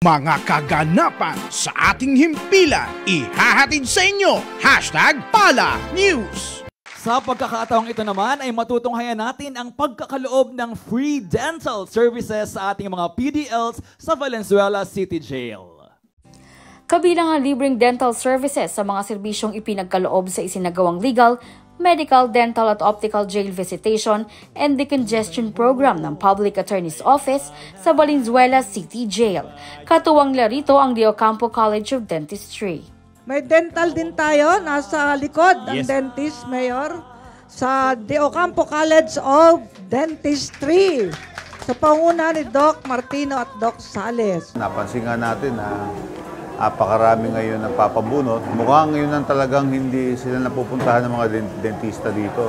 mga kaganapan sa ating himpilan. Ihahatid sa inyo, #PalaNews. Sa pagkakataong ito naman ay matutunghayan natin ang pagkakaloob ng free dental services sa ating mga PDLs sa Valenzuela City Jail. Kabilang ang libreng dental services sa mga serbisyong ipinagkaloob sa isinagawang legal, medical, dental at optical jail visitation and decongestion program ng Public Attorney's Office sa Valenzuela City Jail. Katuwang rito ang De Ocampo College of Dentistry. May dental din tayo, nasa likod ang dentist, Mayor, sa De Ocampo College of Dentistry. Sa panguna ni Doc Martino at Doc Sales. Napansin nga natin na napakarami ngayon nagpapabunot. Mukhang ngayon ang talagang hindi sila napupuntahan ng mga dentista dito.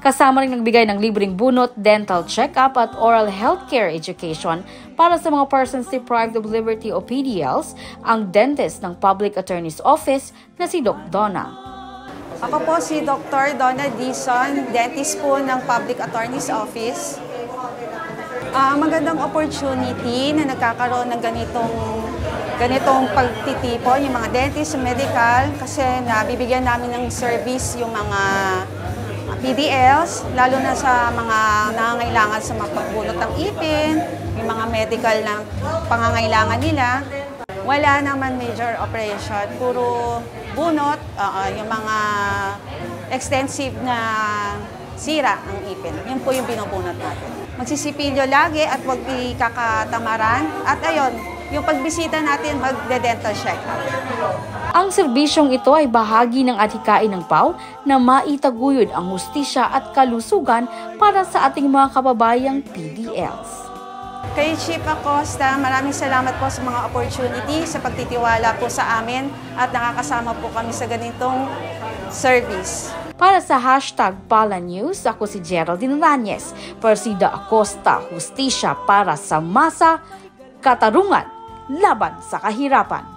Kasama rin nagbigay ng libreng bunot, dental check-up at oral healthcare education para sa mga persons deprived of liberty o PDLs, ang dentist ng Public Attorney's Office na si Doc Donna. Ako po si Dr. Donna Dizon, dentist po ng Public Attorney's Office. Magandang opportunity na nagkakaroon ng ganitong pagtitipon, yung mga dentist, medical, kasi nabibigyan namin ng service yung mga PDLs, lalo na sa mga nangangailangan sa mapagbunot ng ipin, yung mga medical na pangangailangan nila. Wala naman major operation, puro bunot, yung mga extensive na sira ng ipin. Yun po yung binubunot natin. Magsisipilyo lagi at huwag ikakatamaran. At ayun, yung pagbisita natin, magde-dental check-up. Ang serbisyong ito ay bahagi ng adhikain ng PAW na maitaguyod ang hustisya at kalusugan para sa ating mga kababayang PDLs. Kay Chief Acosta, maraming salamat po sa mga opportunity, sa pagtitiwala po sa amin at nakakasama po kami sa ganitong service. Para sa #PalaNews, ako si Geraldine Ranyes, Persida Acosta, hustisya para sa masa, katarungan laban sa kahirapan.